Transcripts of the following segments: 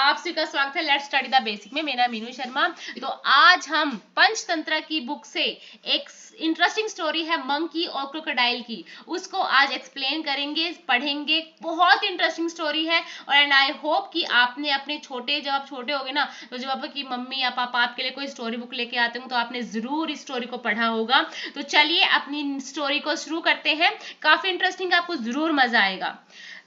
आप सभी का स्वागत है लेट्स स्टडी द बेसिक में। मेरा मीनू शर्मा। तो आज हम पंचतंत्र की बुक से एक इंटरेस्टिंग स्टोरी है मंकी और क्रोकोडाइल की, उसको आज एक्सप्लेन करेंगे, पढ़ेंगे। बहुत इंटरेस्टिंग स्टोरी है और एंड आई होप कि आपने अपने जब आप छोटे होगे ना, तो जब आपकी मम्मी या पापा आपके लिए कोई स्टोरी बुक लेके आते हो तो आपने जरूर इस स्टोरी को पढ़ा होगा। तो चलिए अपनी स्टोरी को शुरू करते हैं। काफी इंटरेस्टिंग, आपको जरूर मजा आएगा।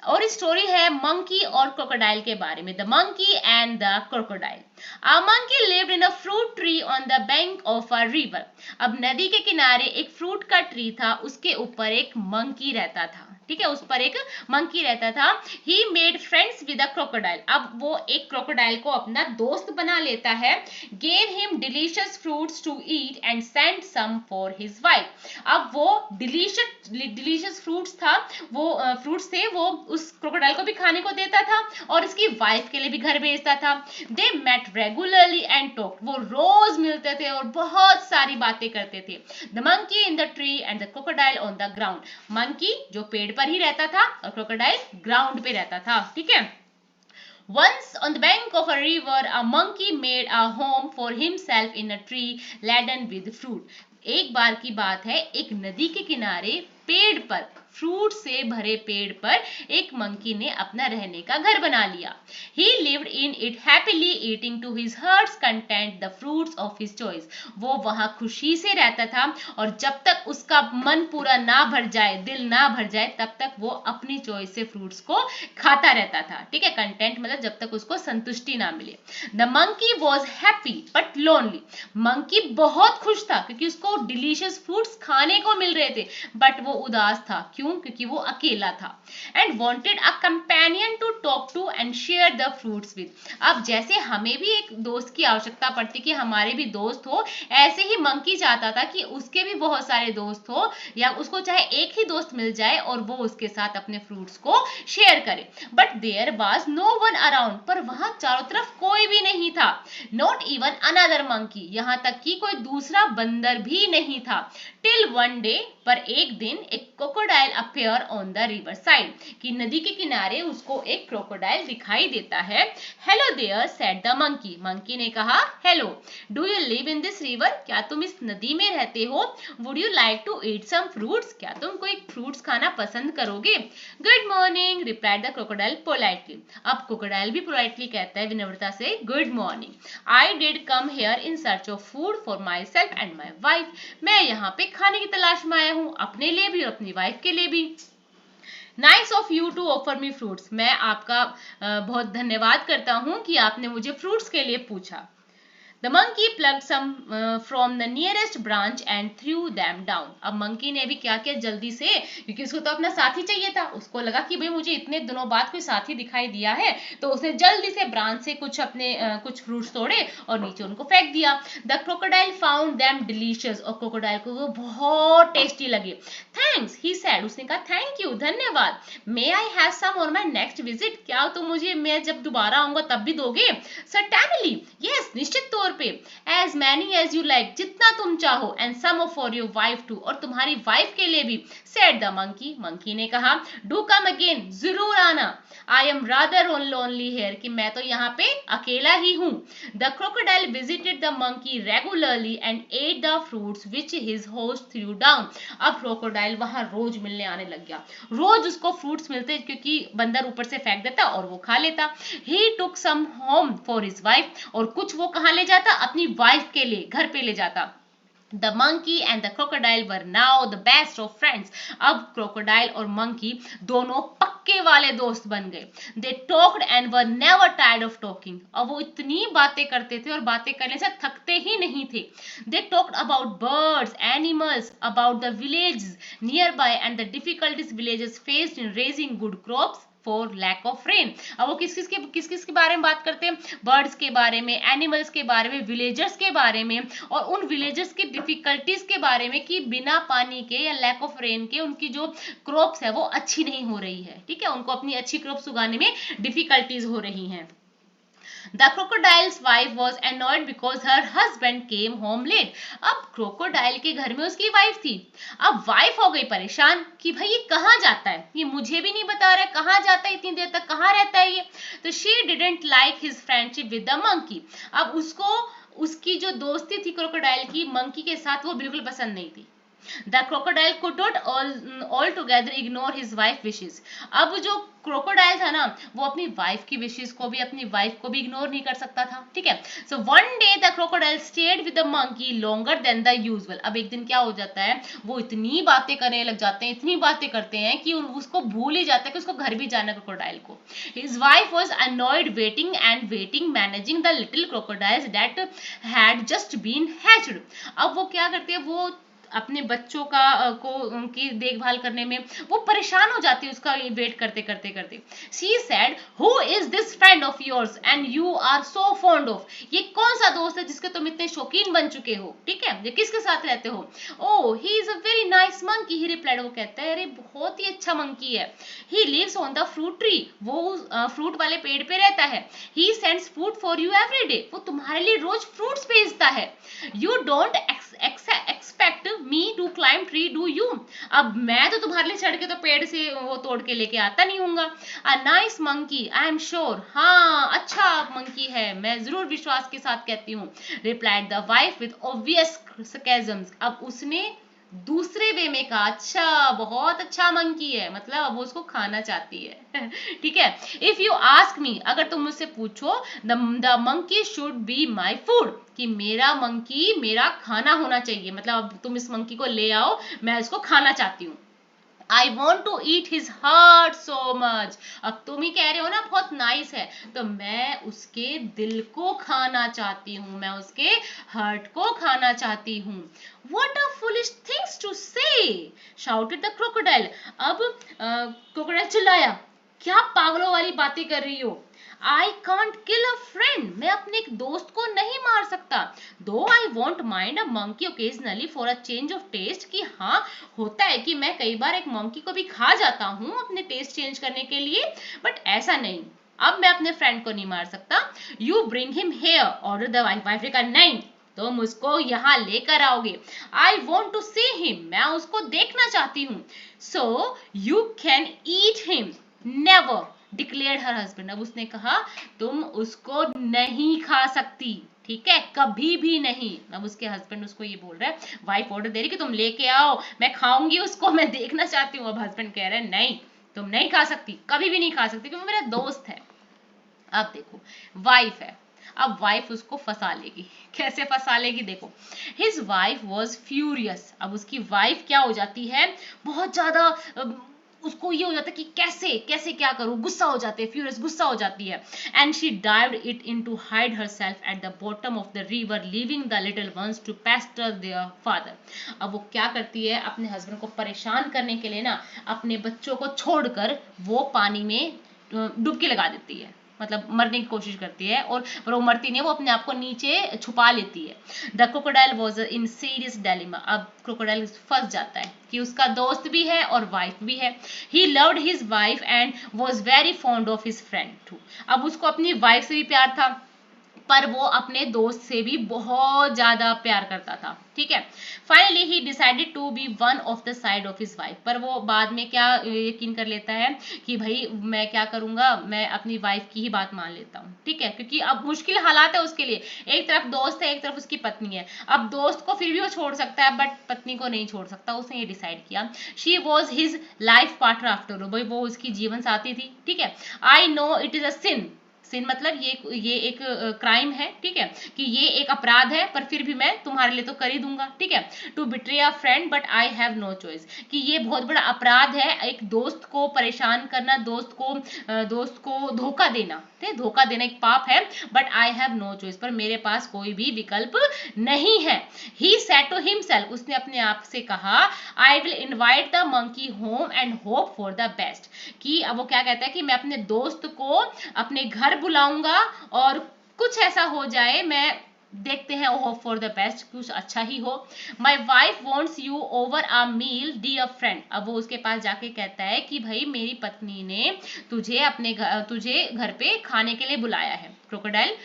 और स्टोरी है मंकी और क्रोकोडाइल के बारे में। The monkey and the crocodile. A monkey lived in a fruit tree on the bank of a river. अब नदी के किनारे एक फ्रूट का ट्री था, उसके ऊपर एक मंकी रहता था। ठीक है, उस पर एक मंकी रहता था। He made friends with a crocodile. अब वो एक क्रोकोडाइल को अपना दोस्त बना लेता है। Gave him delicious fruits to eat and send some for his wife. अब वो डिलीशियस फ्रूट्स था, वो फ्रूट्स थे, वो उस क्रोकोडाइल को भी खाने को देता था और उसकी वाइफ के लिए भी घर भेजता था। They met regularly and talk. वो रोज मिलते थे और बहुत सारी बातें करते थे। The monkey in the tree and the crocodile on the ground. Monkey जो पेड़ पर ही रहता था और क्रोकोडाइल ग्राउंड पे रहता था। ठीक है। Once on the bank of a river, a monkey made a home for himself in a tree laden with fruit. एक बार की बात है, एक नदी के किनारे पेड़ पर, फ्रूट से भरे पेड़ पर एक मंकी ने अपना रहने का घर बना लिया। He lived in it happily, eating to his heart's content the fruits of his choice. वो वहां खुशी से रहता था और जब तक उसका मन पूरा ना भर जाए, दिल ना भर जाए, तब तक वो अपनी चॉइस से फ्रूट्स को खाता रहता था। ठीक है, कंटेंट मतलब जब तक उसको संतुष्टि ना मिले। The monkey was happy but lonely. Monkey बहुत खुश था क्योंकि उसको डिलीशियस फ्रूट्स खाने को मिल रहे थे, बट वो उदास था। क्यों? क्योंकि वो अकेला था। And wanted a companion to talk to and share the fruits with. अब जैसे हमें भी एक दोस्त की आवश्यकता पड़ती कि हमारे भी दोस्त हो, ऐसे ही मंकी चाहता था कि उसके भी बहुत सारे दोस्त हो, या उसको चाहे एक ही दोस्त मिल जाए और वो उसके साथ अपने फ्रूट्स को शेयर करे। But there was no one around. पर वहां चारों तरफ कोई भी नहीं था। Not even another monkey. यहां तक कि कोई दूसरा बंदर भी नहीं था। Till one day. पर एक दिन एक crocodile appear on the river side. कि नदी के किनारे उसको एक क्रोकोडाइल दिखाई देता है। Hello there said the monkey. Monkey ने कहा, hello, do you live in this river? क्या तुम इस नदी में रहते हो? Would you like to eat some fruits? क्या तुम कोई फ्रूट्स खाना पसंद करोगे? Good morning, replied the crocodile politely. अब क्रोकोडाइल भी पोलाइटली कहता है, विनम्रता से, good morning. I did come here in search of food for myself and my wife. मैं यहाँ पे खाने की तलाश में आया हूँ, अपने लिए भी और अपनी वाइफ के लिए भी। Nice of you to offer me fruits. मैं आपका बहुत धन्यवाद करता हूँ कि आपने मुझे फ्रूट्स के लिए पूछा। The monkey plucked some from the nearest branch and threw them down. अब मंकी ने भी क्या किया, जल्दी से, क्योंकि उसको तो अपना साथी चाहिए था, उसको लगा कि भाई मुझे इतने दिनों बाद कोई साथी दिखाई दिया है, तो उसने जल्दी से ब्रांच से कुछ फ्रूट्स तोड़े और नीचे उनको फेंक दिया। The crocodile found them delicious. और क्रोकोडाइल को वो बहुत टेस्टी लगे। Thanks, he said. उसने कहा, थैंक यू, धन्यवाद। May I have some on my next visit? क्या तुम मुझे, मैं जब दोबारा आऊंगा तब भी दोगे? सर्टेनली, यस, निश्चित तौर पे। As many as you like, जितना तुम चाहो। And some for your wife too, और तुम्हारी वाइफ के लिए भी। Said the monkey. मंकी ने कहा, डू कम अगेन, जरूर आना। I am rather lonely here, कि मैं तो यहाँ पे अकेला ही हूँ। The crocodile visited the monkey regularly and ate the fruits which his host threw down. अब क्रोकोडाइल वहां रोज मिलने आने लग गया। रोज उसको फ्रूट्स मिलते क्योंकि बंदर ऊपर से फेंक देता और वो खा लेता। ही टुक सम होम फॉर हिज वाइफ, और कुछ वो कहाँ ले जाता, अपनी वाइफ के लिए घर पे ले जाता। The monkey and the crocodile were now the best of friends. अब क्रोकोडाइल और मंकी दोनों पक्के वाले दोस्त बन गए। They talked and were never tired of talking. अब वो इतनी बातें करते थे और बातें करने से थकते ही नहीं थे। They talked about birds, animals, about the villages nearby and the difficulties villages faced in raising good crops for lack of rain. अब वो किस किस के बारे में बात करते हैं? बर्ड्स के बारे में, एनिमल्स के बारे में, विलेजर्स के बारे में, और उन विलेजर्स की डिफिकल्टीज के बारे में कि बिना पानी के या लैक ऑफ रेन के उनकी जो क्रॉप्स है वो अच्छी नहीं हो रही है। ठीक है, उनको अपनी अच्छी क्रॉप्स उगाने में डिफिकल्टीज हो रही हैं। The crocodile's wife was annoyed because her husband came home late. अब क्रोकोडाइल के घर में उसकी वाइफ थी. अब वाइफ हो गई परेशान कि भाई ये कहाँ जाता है, ये मुझे भी नहीं बता रहा है कहाँ जाता है, इतनी देर तक कहाँ रहता है ये. तो she didn't like his friendship with the monkey. अब उसको उसकी जो दोस्ती थी क्रोकोडाइल की मंकी के साथ वो बिल्कुल पसंद नहीं थी. The crocodile could not altogether ignore his wife wishes. अब जो क्रोकोडाइल था ना वो अपनी वाइफ की विशेस को भी अपनी वाइफ को भी इग्नोर नहीं कर सकता था. ठीक है. So one day the crocodile stayed with the monkey longer than the usual. अब एक दिन क्या हो जाता है, वो इतनी बातें करने लग जाते हैं, इतनी बातें करते हैं कि उसको भूल ही जाता है कि उसको घर भी जाना है क्रोकोडाइल को. His wife was annoyed waiting managing the little crocodiles that had just been hatched. अब वो क्या करते हैं, वो अपने बच्चों का को उनकी देखभाल करने में वो परेशान हो जाती है उसका वेट करते करते करते. She said, who is this friend of yours and you are so fond of? ये कौन सा दोस्त है जिसके तुम इतने शौकीन बन चुके हो. ठीक है, ये किसके साथ रहते हो. Oh, he is a very nice monkey, he replied. वो कहता है अरे बहुत ही अच्छा मंकी है. He lives on the fruit tree. वो फ्रूट वाले पेड़ पे रहता है. He sends food for you every day. वो तुम्हारे लिए रोज फ्रूट्स भेजता है. You don't expect me to climb tree, do you? अब मैं तो तुम्हारे लिए चढ़ के तो पेड़ से वो तोड़ के लेके आता नहीं हूँगा. A nice monkey, I am sure. हाँ, अच्छा मंकी है, मैं जरूर विश्वास के साथ कहती हूँ. Replied the wife with obvious sarcasm. अब उसने दूसरे वे में कहा, अच्छा बहुत अच्छा मंकी है, मतलब अब वो उसको खाना चाहती है. ठीक है. इफ यू आस्क मी, अगर तुम मुझसे पूछो, the monkey should be my food, कि मेरा मंकी मेरा खाना होना चाहिए, मतलब अब तुम इस मंकी को ले आओ, मैं इसको खाना चाहती हूँ. I want to eat his heart so much. अब तुम ही कह रहे हो ना बहुत नाइस है, तो मैं उसके दिल को खाना चाहती हूँ, मैं उसके हार्ट को खाना चाहती हूँ. What a foolish things to say, shouted the crocodile. अब क्रोकोडाइल चिल्लाया, क्या पागलों वाली बातें कर रही हो. I can't kill a friend. मैं अपने एक दोस्त को नहीं मार सकता. Though I won't mind a monkey occasionally for a change of taste. कि हाँ होता है कि मैं कई बार एक मंकी को भी खा जाता हूँ अपने टेस्ट चेंज करने के लिए, बट ऐसा नहीं. अब मैं अपने फ्रेंड को नहीं मार सकता. You bring him here, ordered the wife. Wife ने कहा नहीं, तुम उसको यहाँ लेकर आओगे. I want to see him. मैं उसको देखना चाहती हूँ. So you can eat him. Never, declared her husband. अब उसने कहा तुम उसको नहीं खा सकती, ठीक है, कभी भी नहीं. अब उसके हस्बैंड उसको ये बोल रहा है, वाइफ ऑर्डर दे रही कि तुम लेके आओ, मैं खाऊंगी उसको, मैं देखना चाहती हूँ. अब हस्बैंड कह रहे हैं नहीं, तुम नहीं खा सकती, कभी भी नहीं खा सकती, क्योंकि मेरा दोस्त है. अब देखो वाइफ है, अब वाइफ उसको फंसा लेगी. कैसे फंसा लेगी देखो. His wife was furious. अब उसकी वाइफ क्या हो जाती है, बहुत ज्यादा उसको ये हो जाता है कि कैसे कैसे क्या करूं, गुस्सा हो जाते हैं, फ्यूरियस गुस्सा हो जाती है. And she dived it into hide herself at the bottom of the river, leaving the little ones to pester their father. अब वो क्या करती है, अपने हस्बैंड को परेशान करने के लिए ना अपने बच्चों को छोड़कर वो पानी में डुबकी लगा देती है, मतलब मरने की कोशिश करती है, और पर वो मरती नहीं है, वो अपने आप को नीचे छुपा लेती है. The crocodile was in serious dilemma. अब क्रोकोडाइल फंस जाता है कि उसका दोस्त भी है और वाइफ भी है. He loved his wife and was very fond of his friend too. अब उसको अपनी वाइफ से भी प्यार था, पर वो अपने दोस्त से भी बहुत ज्यादा प्यार करता था. ठीक है. Finally he decided to be one of the side of his wife. पर वो बाद में क्या यकीन कर लेता है कि भाई मैं क्या करूंगा, मैं अपनी वाइफ की ही बात मान लेता हूँ. ठीक है, क्योंकि अब मुश्किल हालात है उसके लिए, एक तरफ दोस्त है, एक तरफ उसकी पत्नी है. अब दोस्त को फिर भी वो छोड़ सकता है, बट पत्नी को नहीं छोड़ सकता. उसने ये डिसाइड किया. She was his life partner after, भाई वो उसकी जीवन साथी थी. ठीक है. I know it is a sin. Sin मतलब ये एक क्राइम है, ठीक है, कि ये एक अपराध है, पर फिर भी मैं तुम्हारे लिए तो कर ही दूंगा. ठीक है. To betray a friend but I have no choice, कि ये बहुत बड़ा अपराध है, एक दोस्त को परेशान करना, दोस्त को धोखा देना. ठीक है, धोखा देना एक पाप है, but I have no choice, पर मेरे पास कोई भी विकल्प नहीं है. ही सेड टू हिमसेल्फ, उसने अपने आप से कहा, I will invite the monkey home and hope for the best, कि अब वो क्या कहता है कि मैं अपने दोस्त को अपने घर बुलाऊंगा और कुछ ऐसा हो जाए, मैं देखते हैं, होप फॉर द बेस्ट, कुछ अच्छा ही हो। My wife wants you over a meal dear friend. अब वो उसके पास जाके कहता है कि भाई मेरी पत्नी ने तुझे घर पे खाने के लिए बुलाया है। क्रोकोडाइल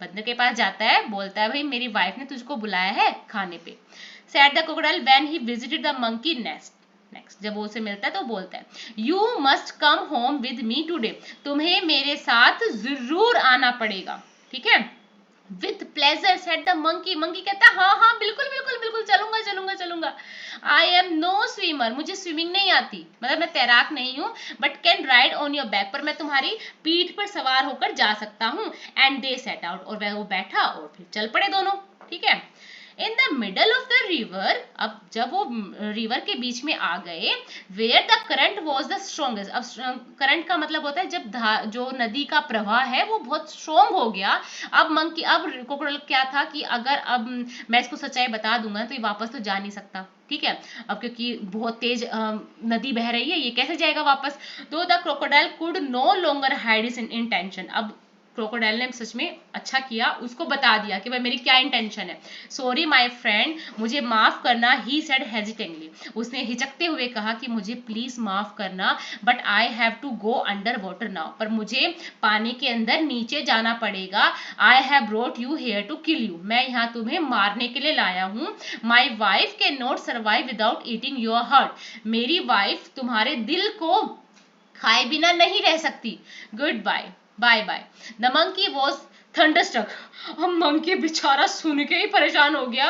बंदर के पास जाता है, बोलता है भाई मेरी वाइफ ने तुझको बुलाया है खाने पे। Said the crocodile when he visited the monkey nest. Next जब वो उसे मिलता है तो बोलता है you must come home with me today. तुम्हें मेरे साथ जरूर आना पड़ेगा, ठीक है। With pleasure said the monkey. Monkey कहता है हाँ हाँ बिल्कुल बिल्कुल बिल्कुल, चलूंगा चलूंगा चलूंगा। आई एम नो स्विमर, मुझे स्विमिंग नहीं आती, मतलब मैं तैराक नहीं हूँ, but can ride on your back, पर मैं तुम्हारी पीठ पर सवार होकर जा सकता हूँ। एंड दे सेट आउट, और वह वो बैठा और फिर चल पड़े दोनों, ठीक है। In the middle of the river, अब जब वो रिवर के बीच में आ गए, where the current was the strongest. अब करंट का मतलब होता है जब जो नदी का प्रवाह है वो बहुत स्ट्रोंग हो गया। अब क्रोकोडाइल क्या था कि अगर अब मैं इसको सच्चाई बता दूंगा तो ये वापस तो जा नहीं सकता, ठीक है। अब क्योंकि बहुत तेज नदी बह रही है, ये कैसे जाएगा वापस। तो the crocodile could no longer hide his intention. अब क्रोकोडाइल ने सच में अच्छा किया, उसको बता दिया कि भाई मेरी क्या इंटेंशन है। सॉरी माय फ्रेंड, मुझे माफ करना, ही सेड हेजिटेंटली। उसने हिचकते हुए कहा कि मुझे प्लीज माफ करना, but I have to go under water now, पर मुझे पानी के अंदर नीचे जाना पड़ेगा। I have brought you here to kill you, मैं यहाँ तुम्हें मारने के लिए लाया हूँ। My wife can not survive without eating your heart, मेरी वाइफ तुम्हारे दिल को खाए बिना नहीं रह सकती। Good bye, bye bye. The monkey was thunderstruck. अब मंकी बेचारा सुन के ही परेशान हो गया।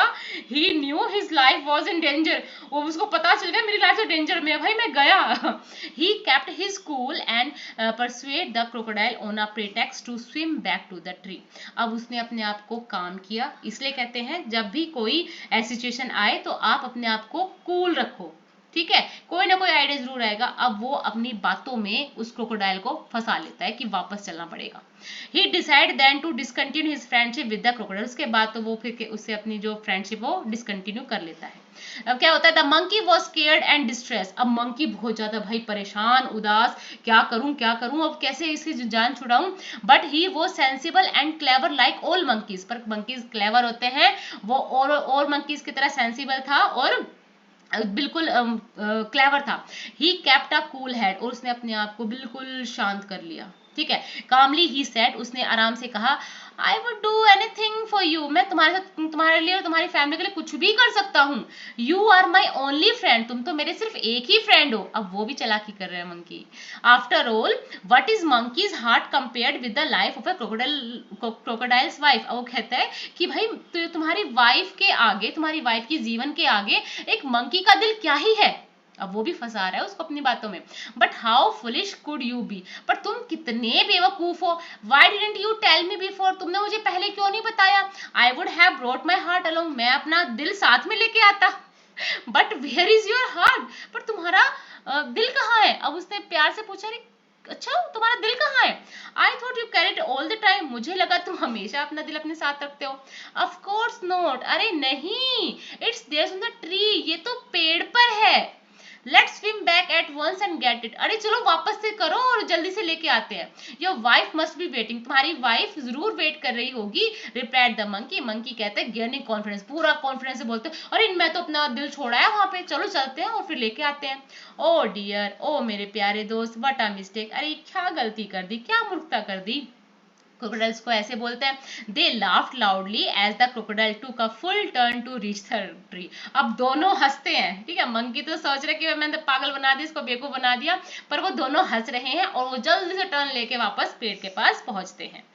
He knew his life was in danger, वो उसको पता चल गया मेरी लाइफ तो डेंजर में है, भाई मैं गया। He kept his cool and persuade the crocodile on a pretext to swim back to the tree. अब उसने अपने आप को काम किया, इसलिए कहते हैं जब भी कोई ऐसी सिचुएशन आए तो आप अपने आप को कूल रखो, ठीक है। कोई ना कोई आइडिया जरूर आएगा। अब वो अपनी बातों में उस क्रोकोडाइल को फंसा लेता है कि वापस चलना पड़ेगा। He decide then to discontinue his friendship with the crocodile. उसके बाद तो वो फिर उससे अपनी जो फ्रेंडशिप वो डिसकंटिन्यू कर लेता है। अब क्या होता है, the monkey was scared and distress. अब मंकी बहुत ज्यादा भाई परेशान, उदास, क्या करूं अब कैसे इसकी जान छुड़ाऊं। बट ही वो sensible and clever like all monkeys, पर मंकीज क्लेवर होते हैं, वो और मंकीज की तरह सेंसिबल था और बिल्कुल क्लेवर था। He kept a cool head, और उसने अपने आप को बिल्कुल शांत कर लिया, ठीक है। कामली ही सेड, उसने आराम से कहा I would do anything for you, मैं तुम्हारे साथ, तुम्हारे लिए और तुम्हारी फैमिली के लिए कुछ भी कर सकता हूँ। You are my only friend, तुम तो मेरे सिर्फ एक ही फ्रेंड हो। अब वो भी चालाकी कर रहे हैं monkey. After all what is monkeys heart compared with the life of a crocodiles wife. वो कहता है कि भाई तुम्हारी वाइफ के आगे, तुम्हारी वाइफ की जीवन के आगे एक मंकी का दिल क्या ही है। अब वो भी फंसा रहा है उसको अपनी बातों में। But how foolish could you be, पर तुम कितने बेवकूफ हो। Why didn't you tell me before, तुमने मुझे पहले क्यों नहीं बताया। I would have brought my heart along, मैं अपना दिल साथ में लेके आता। But where is your heart, पर तुम्हारा दिल कहाँ है। अब उसने प्यार से पूछा, अच्छा तुम्हारा दिल कहाँ है। I thought you carry it all the time, मुझे लगा तुम हमेशा अपना दिल अपने साथ रखते हो। ऑफ कोर्स नॉट, अरे नहीं, it's there on the tree, ये तो पेड़ पर है। Let's swim back at once and get it, अरे चलो वापस से करो और जल्दी से लेके आते हैं। Your wife must be waiting, तुम्हारी वाइफ जरूर वेट कर रही होगी। रिप्लाइड द मंकी, मंकी कहते हैं गेनिंग कॉन्फिडेंस, पूरा कॉन्फिडेंस से बोलते हैं अरे मैं तो अपना दिल छोड़ा है वहां पे, चलो चलते हैं और फिर लेके आते हैं। ओ डियर, ओ मेरे प्यारे दोस्त, व्हाट अ मिस्टेक, अरे क्या गलती कर दी, क्या मूर्खता कर दी। क्रोकोडाइल्स को ऐसे बोलते हैं। They laughed loudly as the crocodile took a full turn to reach the tree. अब दोनों हंसते हैं, ठीक है। मंकी तो सोच रहे कि मैंने पागल बना दिया, इसको बेवकूफ बना दिया, पर वो दोनों हंस रहे हैं और वो जल्दी से टर्न लेके वापस पेड़ के पास पहुंचते हैं।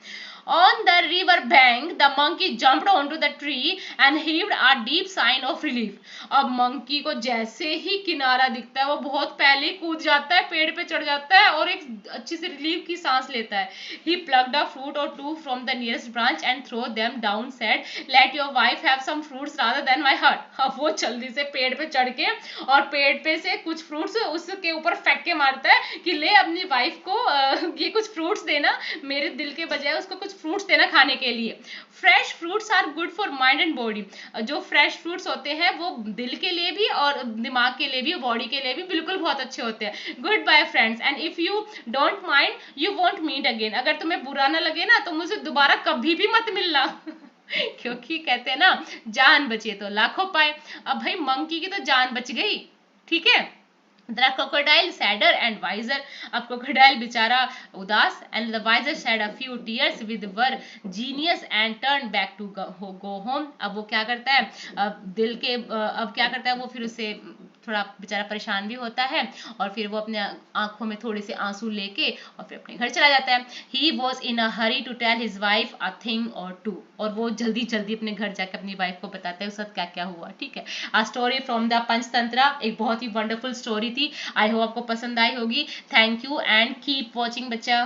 On the river bank, the monkey jumped onto the tree and heaved a deep sign of relief. अब मंकी को जैसे ही किनारा दिखता है वो बहुत पहले कूद जाता है, पेड़ पे चढ़ जाता है और एक अच्छी सी रिलीफ की सांस लेता है। He plucked a fruit or two from the nearest branch and threw them down, said, "Let your wife have some fruits rather than my heart." अब वो जल्दी से पेड़ पे चढ़ के और पेड़ पे से कुछ फ्रूट्स उसके ऊपर फेंक के मारता है कि ले अपनी वाइफ को ये कुछ फ्रूट्स देना, मेरे दिल के बजाय उसको कुछ फ्रूट्स देना खाने के लिए। Fresh fruits are good for mind and body, जो फ्रेश फ्रूट्स होते हैं वो दिल के लिए भी और दिमाग के लिए भी, बॉडी के लिए भी बिल्कुल बहुत अच्छे होते हैं। Goodbye friends, and if you don't mind you won't meet again, अगर तुम्हें बुरा ना लगे ना तो मुझे दोबारा कभी भी मत मिलना। क्योंकि कहते हैं ना, जान बचे तो लाखों पाए। अब भाई मंकी की तो जान बच गई, ठीक है। The crocodile sadder and wiser. अब crocodile बेचारा उदास, and the wiser shed a few tears with were genius and turned back to go home. अब वो क्या करता है, अब क्या करता है वो, फिर उसे थोड़ा बेचारा परेशान भी होता है, और फिर वो अपने आंखों में थोड़े से आंसू लेके और फिर अपने घर चला जाता है। He was in a hurry to tell his wife a thing or two, और वो जल्दी जल्दी अपने घर जाकर अपनी वाइफ को बताता है उस वक्त क्या क्या हुआ, ठीक है। आ स्टोरी फ्रॉम द पंचतंत्रा, एक बहुत ही वंडरफुल स्टोरी थी। आई होप आपको पसंद आई होगी। Thank you and keep watching बच्चा।